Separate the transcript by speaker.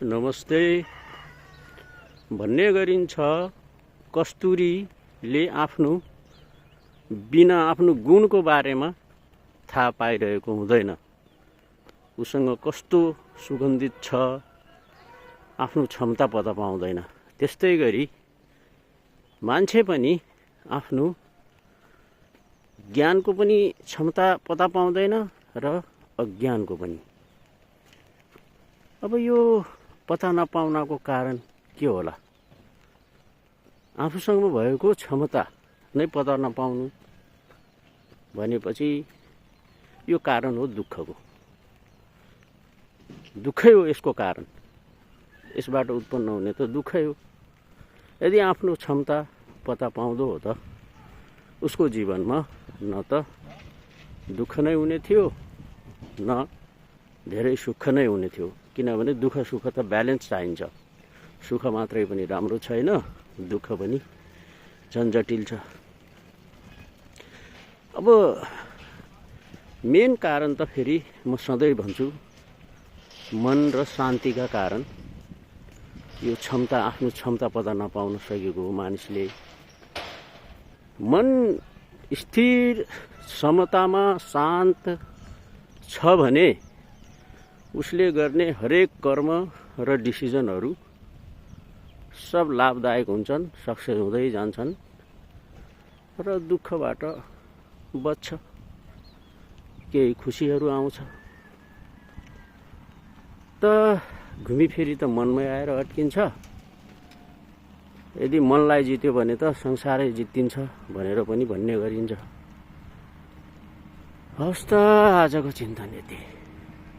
Speaker 1: नमस्ते भन्ने गरिन्छ कस्तुरीले बिना आफ्नो गुणको बारेमा थाहा पाइरहेको हुँदैन। उसँग कस्तो सुगन्धित छ आफ्नो क्षमता पत्ता पाउँदैन। त्यस्तै गरी मान्छे पनि आफ्नो ज्ञानको पनि क्षमता पत्ता पाउँदैन र अज्ञानको पनि। अब यो पत्ता नपाउनको कारण के होला? आफूसँग भएको क्षमता नै पत्ता नपाउनु भनेपछि यो कारण हो दुःखको। दुःखै हो यसको कारण। यसबाट उत्पन्न हुने त दुःखै हो। यदि आफ्नो क्षमता पत्ता पाउँदो हो त उसको जीवनमा न त दुःख नै हुने थियो न धेरै सुख नै हुने थियो। किनभने दुःख सुख त ब्यालेन्स चाहिन्छ। सुख मात्रै पनि राम्रो छैन, दुःख पनि झन् जटिल छ। अब मेन कारण त फेरि म सधैँ भन्छु मन र शान्तिका कारण। यो क्षमता आफ्नो क्षमता पत्ता नपाउन सकेको हो। मानिसले मन स्थिर समतामा शान्त छ भने उसले गर्ने हरेक कर्म र डिसिजनहरू सब लाभदायक हुन्छन्, सक्सेस हुँदै जान्छन् र दुःखबाट बच्छ, केही खुसीहरू आउँछ। त घुमिफिरी त मनमै आएर अड्किन्छ। यदि मनलाई जित्यो भने त संसारै जित्तिन्छ भनेर पनि भन्ने गरिन्छ। हवस् त, आजको चिन्तन यति।